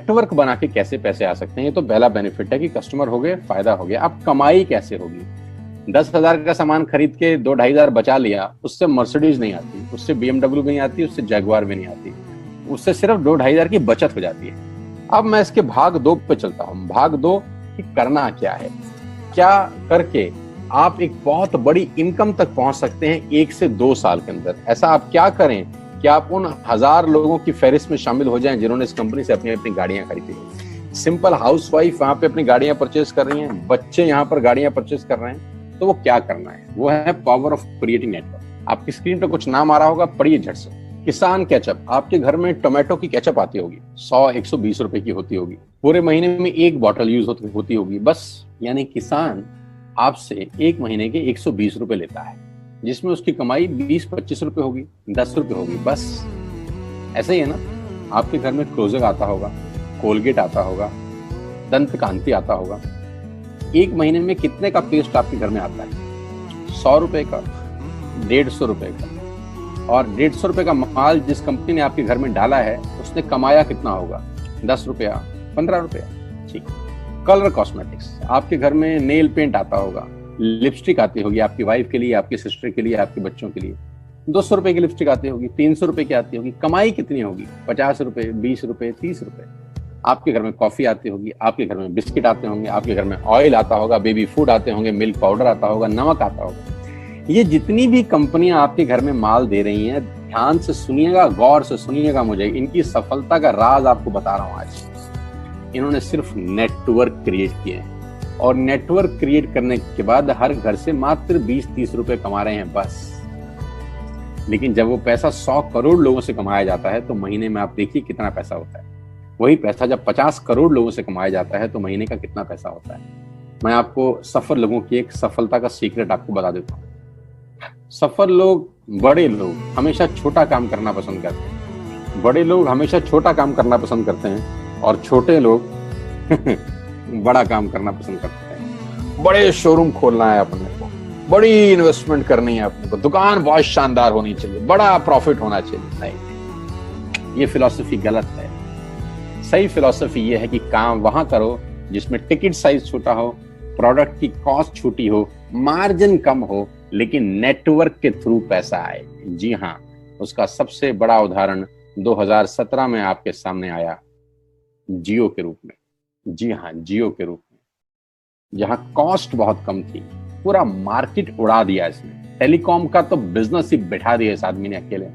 Network बना के कैसे पैसे आ सकते हैं, ये तो पहला बेनिफिट है कि कस्टमर हो गए, फायदा हो गया। अब कमाई कैसे होगी? 10,000 का सामान खरीद के 2-2,500 बचा लिया, उससे मर्सिडीज नहीं आती, उससे BMW भी नहीं आती, उससे जैगवार भी नहीं आती, उससे सिर्फ 2-2,500 की बचत हो जाती है। अब मैं इसके भाग 2 पे चलता हूँ। भाग 2 कि करना क्या है, क्या करके आप एक बहुत बड़ी इनकम तक पहुंच सकते हैं 1 से 2 साल के अंदर। ऐसा आप क्या करें कि आप उन 1000 लोगों की फहरिस्त में शामिल हो जाएं जिन्होंने इस कंपनी से अपनी अपनी गाड़ियां खरीदी। सिंपल हाउसवाइफ वहां पे अपनी गाड़ियां परचेज कर रही हैं, बच्चे यहाँ पर गाड़ियां परचेज कर रहे हैं। तो वो क्या करना है, वो है पावर ऑफ क्रिएटिंग नेटवर्क। आपकी स्क्रीन पर कुछ नाम आ रहा होगा, पढ़िए झट से। किसान केचप, आपके घर में टोमेटो की केचप आती होगी, 100-120 रुपए की होती होगी, पूरे महीने में 1 बॉटल यूज होती होगी बस। यानी किसान आपसे 1 महीने के 120 रुपए लेता है, जिसमें उसकी कमाई 20-25 रुपए होगी, 10 रुपए होगी बस। ऐसा ही है ना, आपके घर में क्लोजर आता होगा, कोलगेट आता होगा, दंत कांति आता होगा। 1 महीने में कितने का पेस्ट आपके घर में आता है? 100 रुपए का, 150 रुपए का। और 150 रुपए का माल जिस कंपनी ने आपके घर में डाला है, उसने कमाया कितना होगा? 10 रुपया, 15 रुपया। ठीक। कलर कॉस्मेटिक्स, आपके घर में नेल पेंट आता होगा, लिपस्टिक आती होगी आपकी वाइफ के लिए, आपकी सिस्टर के लिए, आपके बच्चों के लिए। 200 रुपए की लिपस्टिक आती होगी, 300 रुपए की आती होगी। कमाई कितनी होगी? 50 रुपए, 20 रुपए, 30 रुपए। आपके घर में कॉफी आती होगी, आपके घर में बिस्किट आते होंगे, आपके घर में ऑयल आता होगा, बेबी फूड आते होंगे, मिल्क पाउडर आता होगा, नमक आता होगा। ये जितनी भी कंपनियां आपके घर में माल दे रही हैं, ध्यान से सुनिएगा, गौर से सुनिएगा, मुझे इनकी सफलता का राज आपको बता रहा हूं आज। इन्होंने सिर्फ नेटवर्क क्रिएट किए हैं, और नेटवर्क क्रिएट करने के बाद हर घर से मात्र 20-30 रुपए कमा रहे हैं बस। लेकिन जब वो पैसा 100 करोड़ लोगों से कमाया जाता है, तो महीने में आप देखिए कितना पैसा होता है। वही पैसा जब 50 करोड़ लोगों से कमाया जाता है, तो महीने का कितना पैसा होता है। मैं आपको सफल लोगों की एक सफलता का सीक्रेट आपको बता देता हूँ। सफल लोग, बड़े लोग हमेशा छोटा काम करना पसंद करते हैं। बड़े लोग हमेशा छोटा काम करना पसंद करते हैं, और छोटे लोग बड़ा काम करना पसंद करते हैं। बड़े शोरूम खोलना है अपने को, बड़ी इन्वेस्टमेंट करनी है अपने को, दुकान बहुत शानदार होनी चाहिए, बड़ा प्रॉफिट होना चाहिए। नहीं, ये फिलॉसफी गलत है। सही फिलॉसफी ये है कि काम वहां करो जिसमें टिकट साइज छोटा हो, प्रोडक्ट की कॉस्ट छोटी हो, मार्जिन कम हो, लेकिन नेटवर्क के थ्रू पैसा आए। जी हाँ, उसका सबसे बड़ा उदाहरण 2017 में आपके सामने आया, जियो के रूप में। जी हाँ, जियो के रूप में, जहां कॉस्ट बहुत कम थी, पूरा मार्केट उड़ा दिया इसने। टेलीकॉम का तो बिजनेस ही बैठा दिया इस आदमी ने अकेले।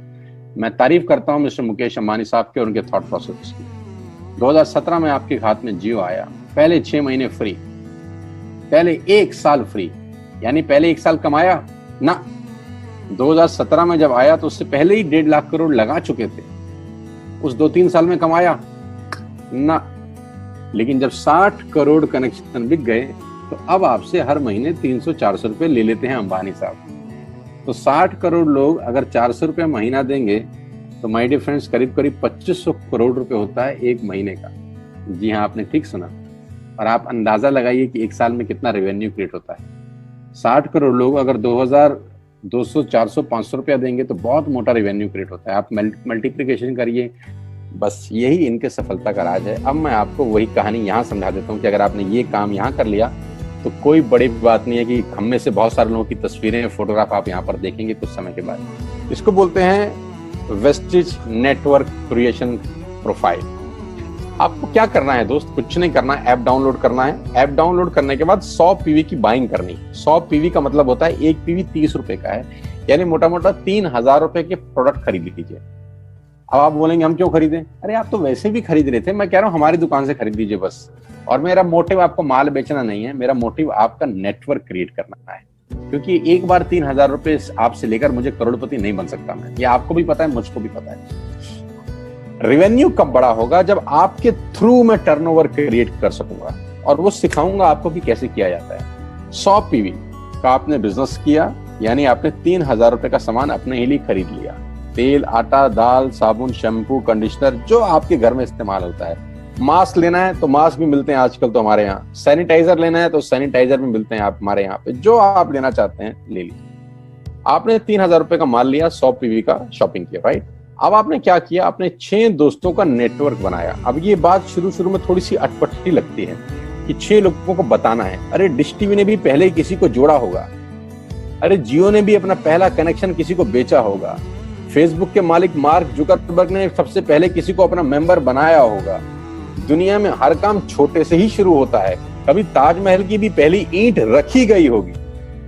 मैं तारीफ करता हूं मिस्टर मुकेश अंबानी साहब के और उनके थॉट प्रोसेस की। 2017 में आपके हाथ में जियो आया, पहले 6 महीने फ्री, पहले 1 साल फ्री। यानी पहले 1 साल कमाया ना। 2017 में जब आया तो उससे पहले ही 1.5 लाख करोड़ लगा चुके थे। उस 2-3 साल में कमाया ना। लेकिन जब 60 करोड़ कनेक्शन बिक गए, तो अब आपसे हर महीने 300-400 रुपए ले लेते हैं अंबानी साहब। तो 60 करोड़ लोग अगर 400 रुपए महीना देंगे, तो माय डियर फ्रेंड्स, करीब करीब 2500 करोड़ रुपए होता है 1 महीने का। जी हाँ, आपने ठीक सुना। और आप अंदाजा लगाइए कि 1 साल में कितना रेवेन्यू क्रिएट होता है। 60 करोड़ लोग अगर 2200, 400, 500 रुपया देंगे, तो बहुत मोटा रेवेन्यू क्रिएट होता है। आप मल्टीप्लिकेशन करिए, बस यही इनके सफलता का राज है। अब मैं आपको वही कहानी यहाँ समझा देता हूँ कि अगर आपने ये काम यहाँ कर लिया, तो कोई बड़ी बात नहीं है कि हम में से बहुत सारे लोगों की तस्वीरें, फोटोग्राफ आप यहाँ पर देखेंगे कुछ समय के बाद। इसको बोलते हैं वेस्टिज नेटवर्क क्रिएशन प्रोफाइल। आपको क्या करना है दोस्त? कुछ नहीं करना है, ऐप डाउनलोड करना है। ऐप डाउनलोड करने के बाद 100 पीवी की बाइंग करनी है। 100 पीवी का मतलब होता है 1 पीवी 30 रुपए का है, यानी मोटा मोटा 3000 रुपए के प्रोडक्ट खरीद लीजिए। अब आप बोलेंगे हम क्यों खरीदें? अरे आप तो वैसे भी खरीद रहे थे, मैं कह रहा हूँ हमारी दुकान से खरीद लीजिए बस। और मेरा मोटिव आपको माल बेचना नहीं है, मेरा मोटिव आपका नेटवर्क क्रिएट करना है। क्योंकि एक बार 3000 रुपए आपसे लेकर मुझे करोड़पति नहीं बन सकता मैं, ये आपको भी पता है, मुझको भी पता है। रेवेन्यू कब बड़ा होगा? जब आपके थ्रू मैं टर्नओवर क्रिएट कर सकूंगा, और वो सिखाऊंगा आपको कि कैसे किया जाता है। 100 पीवी का आपने बिजनेस किया, यानी आपने 3000 रुपए का सामान अपने ही लिए खरीद लिया। तेल, आटा, दाल, साबुन, शैम्पू, कंडीशनर, जो आपके घर में इस्तेमाल होता है। मास्क लेना है तो मास्क भी मिलते हैं आजकल तो हमारे यहाँ। सैनिटाइजर लेना है तो सैनिटाइजर भी मिलते हैं आप हमारे यहाँ पे। जो आप लेना चाहते हैं ले लीजिए। आपने 3000 रुपए का माल लिया, 100 पीवी का शॉपिंग किया, राइट? अब आपने क्या किया, आपने 6 दोस्तों का नेटवर्क बनाया। अब ये बात शुरू में थोड़ी सी अटपटी लगती है कि 6 लोगों को बताना है। अरे डिश टीवी ने भी पहले किसी को जोड़ा होगा, अरे जियो ने भी अपना पहला कनेक्शन किसी को बेचा होगा, फेसबुक के मालिक मार्क जुकरबर्ग ने सबसे पहले किसी को अपना मेंबर बनाया होगा। दुनिया में हर काम छोटे से ही शुरू होता है। कभी ताजमहल की भी पहली ईंट रखी गई होगी,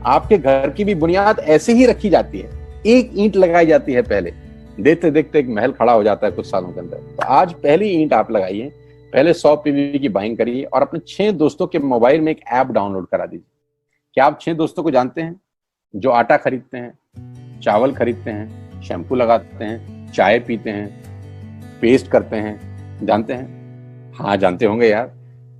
आपके घर की भी बुनियाद ऐसे ही रखी जाती है, एक ईंट लगाई जाती है पहले, देखते देखते एक महल खड़ा हो जाता है कुछ सालों के अंदर। तो आज पहली ईंट आप लगाइए, पहले 100 पीवी की बाइंग करिए और अपने 6 दोस्तों के मोबाइल में एक ऐप डाउनलोड करा दीजिए। क्या आप 6 दोस्तों को जानते हैं जो आटा खरीदते हैं, चावल खरीदते हैं, शैम्पू लगाते हैं, चाय पीते हैं, पेस्ट करते हैं? जानते हैं? हाँ जानते होंगे यार।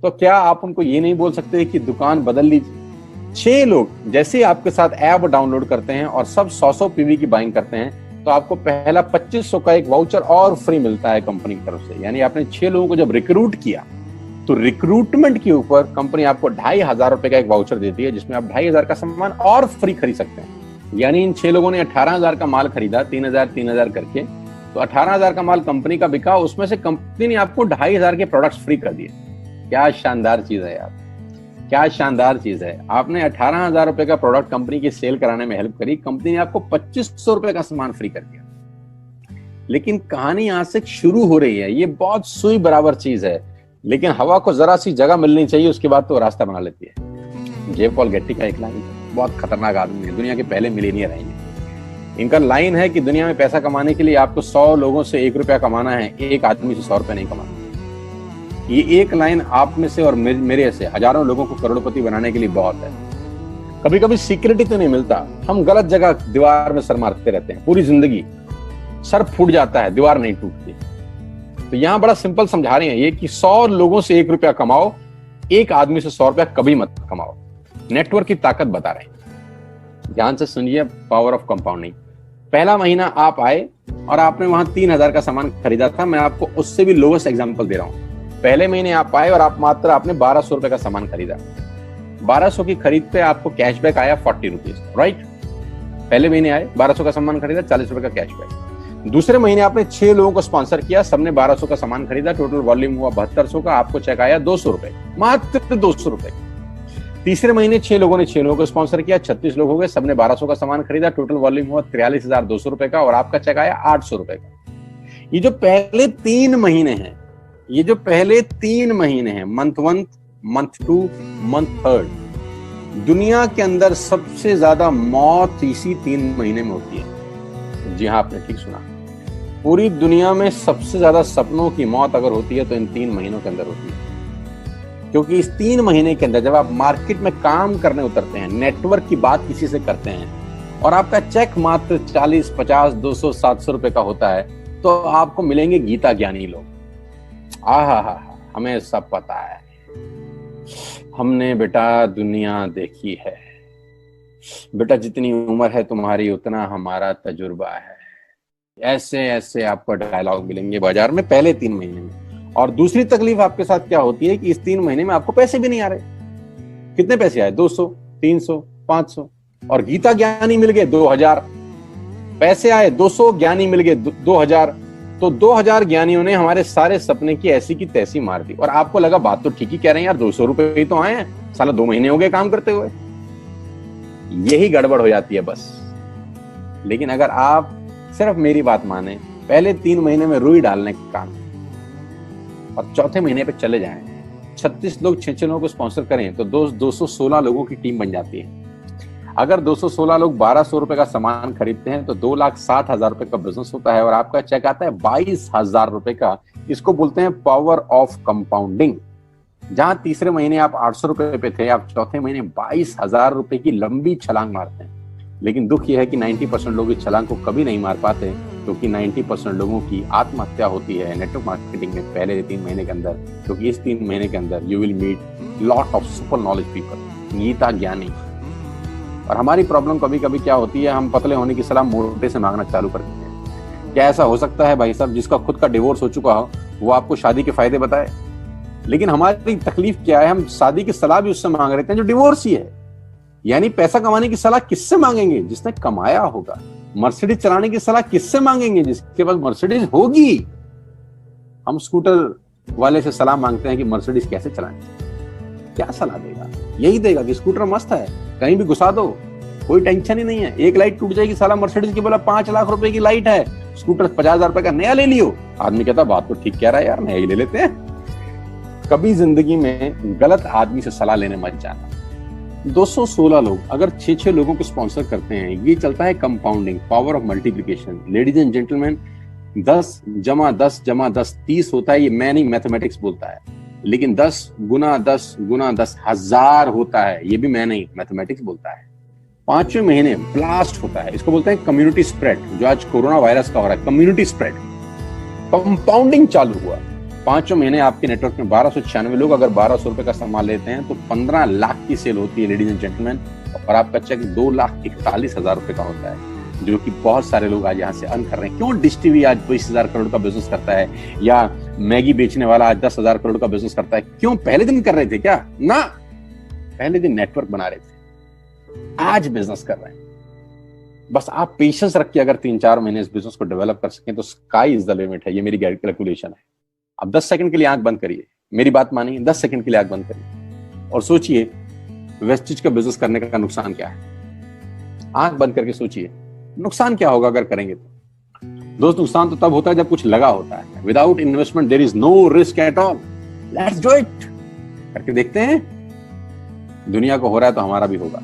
तो क्या आप उनको ये नहीं बोल सकते कि दुकान बदल लीजिए? 6 लोग जैसे आपके साथ ऐप डाउनलोड करते हैं और सब 100 पीवी की बाइंग करते हैं तो आपको पहला 2500 का एक वाउचर और फ्री मिलता है कंपनी की तरफ से। यानी आपने 6 लोगों को जब रिक्रूट किया तो रिक्रूटमेंट के ऊपर कंपनी आपको 2500 रुपए का एक वाउचर देती है जिसमें आप 2500 का सामान और फ्री खरीद सकते हैं। यानी इन 6 लोगों ने 18,000 का माल खरीदा, 3,000 करके, तो 18,000 का माल कंपनी का बिका, उसमें से कंपनी ने आपको 2500 के प्रोडक्ट्स फ्री कर दिए। क्या शानदार चीज है यार, क्या शानदार चीज है। आपने 18,000 रुपए का प्रोडक्ट कंपनी की सेल कराने में हेल्प करी, कंपनी ने आपको 2500 रुपए का सामान फ्री कर दिया। लेकिन कहानी यहां से शुरू हो रही है। ये बहुत सुई बराबर चीज है, लेकिन हवा को जरा सी जगह मिलनी चाहिए, उसके बाद तो रास्ता बना लेती है। जे पॉल गेट्टी का एक लाइन, बहुत खतरनाक आदमी है, दुनिया के पहले मिलीनियर हैं। इनका लाइन है कि दुनिया में पैसा कमाने के लिए आपको 100 लोगों से 1 रुपया कमाना है, एक आदमी से 100 रुपया नहीं कमाना। ये एक लाइन आप में से और मेरे से हजारों लोगों को करोड़पति बनाने के लिए बहुत है। कभी कभी सिक्योरिटी तो नहीं मिलता, हम गलत जगह दीवार में सर मारते रहते हैं, पूरी जिंदगी सर फूट जाता है, दीवार नहीं टूटती। तो यहां बड़ा सिंपल समझा रहे हैं ये कि 100 लोगों से 1 रुपया कमाओ, एक आदमी से 100 रुपया कभी मत कमाओ। नेटवर्क की ताकत बता रहे हैं, ध्यान से सुनिए, पावर ऑफ कंपाउंडिंग। पहला महीना आप आए और आपने वहां 3,000 का सामान खरीदा था। मैं आपको उससे भी लोएस्ट एग्जांपल दे रहा हूं। पहले महीने आप आए और आपने 1200 रुपए का सामान खरीदा। 1200 की खरीद पे आपको कैशबैक आया 40 रुपीज, राइट? पहले महीने आए, 1200 का सामान खरीदा, 40 रुपए का कैशबैक। दूसरे महीने आपने 6 लोगों को स्पॉन्सर किया, सबने 1200 का सामान खरीदा, टोटल वॉल्यूम हुआ 7200 का, आपको चेक आया 200 रुपए, मात्र 200 रुपए। तीसरे महीने 6 लोगों ने 6 लोगों को स्पॉन्सर किया, 36 लोग हो गए, सबने 1200 का सामान खरीदा, टोटल वॉल्यूम हुआ 43,200 रुपए का और आपका चेक आया 800 रुपए का। ये जो पहले 3 महीने हैं, ये जो पहले 3 महीने हैं, मंथ 1, मंथ 2, मंथ 3, दुनिया के अंदर सबसे ज्यादा मौत इसी 3 महीने में होती है। जी हाँ, आपने ठीक सुना, पूरी दुनिया में सबसे ज्यादा सपनों की मौत अगर होती है तो इन 3 महीनों के अंदर होती है। क्योंकि इस 3 महीने के अंदर जब आप मार्केट में काम करने उतरते हैं, नेटवर्क की बात किसी से करते हैं और आपका चेक मात्र 40, 50, 200, 700 रुपए का होता है, तो आपको मिलेंगे गीता ज्ञानी लोग। आहा, हमें सब पता है, हमने बेटा दुनिया देखी है, बेटा जितनी उम्र है तुम्हारी उतना हमारा तजुर्बा है। ऐसे ऐसे आपको डायलॉग मिलेंगे बाजार में पहले 3 महीने में। और दूसरी तकलीफ आपके साथ क्या होती है कि इस 3 महीने में आपको पैसे भी नहीं आ रहे। कितने पैसे आए? 200, 300, 500, और गीता ज्ञानी मिल गए 2000। पैसे आए 200, ज्ञानी मिल गए 2000, तो 2000 ज्ञानियों ने हमारे सारे सपने की ऐसी की तैसी मार दी। और आपको लगा बात तो ठीक ही कह रहे हैं यार, 200 रुपए ही तो आए हैं, साला 2 महीने हो गए काम करते हुए। यही गड़बड़ हो जाती है बस। लेकिन अगर आप सिर्फ मेरी बात माने, पहले 3 महीने में रुई डालने का काम और चौथे महीने पे चले जाएं, 36 लोग 6 लोगों को स्पॉन्सर करें तो 216 लोगों की टीम बन जाती है। अगर 216 लोग 1200 रुपए का सामान खरीदते हैं तो 2,60,000 रुपए का बिजनेस होता है और आपका चेक आता है 22,000 रुपए का। इसको बोलते हैं पावर ऑफ कंपाउंडिंग। जहां तीसरे महीने आप 800 रुपए पे थे, आप चौथे महीने 22,000 रुपए की लंबी छलांग मारते हैं। लेकिन दुख यह है कि 90% लोग इस छलांग को कभी नहीं मार पाते, क्योंकि 90% लोगों की आत्महत्या होती है नेटवर्क मार्केटिंग में पहले 3 महीने के अंदर। क्योंकि इस 3 महीने के अंदर you will meet lot of super knowledge people, Gita ज्ञानी। और हमारी प्रॉब्लम कभी कभी क्या होती है, हम पतले होने की सलाह मोटे से मांगना चालू कर देते हैं। क्या ऐसा हो सकता है भाई साहब, जिसका खुद का डिवोर्स हो चुका हो वो आपको शादी के फायदे बताए? लेकिन हमारी तकलीफ क्या है, हम शादी की सलाह भी उससे मांग रहे थे जो डिवोर्स ही है। यानी पैसा कमाने की सलाह किससे मांगेंगे? जिसने कमाया होगा। मर्सिडीज चलाने की सलाह किससे मांगेंगे? जिसके पास मर्सिडीज होगी। हम स्कूटर वाले से सलाह मांगते हैं कि मर्सिडीज कैसे चलाएं। क्या सलाह देगा? यही देगा कि स्कूटर मस्त है, कहीं भी घुसा दो, कोई टेंशन ही नहीं है। एक लाइट टूट जाएगी, साला मर्सिडीज की बोला 5 लाख रुपए की लाइट है, स्कूटर 50,000 रुपए का नया ले लियो। आदमी कहता बात तो ठीक कह रहा है यार, नया ही ले लेते हैं। कभी जिंदगी में गलत आदमी से सलाह लेने मत जाना। 216 लोग अगर 6-6 लोगों को स्पॉन्सर करते हैं, ये चलता है compounding, power of multiplication. Ladies and gentleman, 10 × 10 × 10 30 होता है। ये मैं नहीं, मैथमेटिक्स बोलता है। लेकिन 10 × 10 × 10 1000 होता है। ये भी मैं नहीं, मैथमेटिक्स बोलता है। 5वें महीने ब्लास्ट होता है, इसको बोलते हैं कम्युनिटी स्प्रेड, जो आज कोरोना वायरस का हो रहा है। कम्युनिटी स्प्रेड, कंपाउंडिंग चालू हुआ। 5वें महीने आपके नेटवर्क में 1296 लोग अगर 1200 रुपए का सामान लेते हैं तो 15 लाख की सेल होती है लेडीज एंड जेंटलमैन। और आपका चेक 2,41,000 रुपए का होता है, जो कि बहुत सारे लोग आज यहाँ से अर्न कर रहे हैं। क्यों डिश टीवी आज 20,000 करोड़ का बिजनेस करता है, या मैगी बेचने वाला आज 10,000 करोड़ का बिजनेस करता है? क्यों? पहले दिन कर रहे थे क्या? ना, पहले दिन नेटवर्क बना रहे थे, आज बिजनेस कर रहे हैं। बस आप पेशेंस रख के अगर 3-4 महीने इस बिजनेस को डेवलप कर सकें तो स्काई इज द लिमिट है। ये मेरी कैलकुलेशन है। अब 10 सेकंड के लिए आंख बंद करिए, मेरी बात मानिए, 10 सेकंड के लिए आंख बंद करिए और सोचिए वेस्टेज का बिजनेस करने का नुकसान क्या है। आंख बंद करके सोचिए नुकसान क्या होगा अगर करेंगे तो। दोस्त, नुकसान तो तब होता है जब कुछ लगा होता है। Without investment there is no risk at all. Let's do it. करके देखते हैं, दुनिया को हो रहा है तो हमारा भी होगा।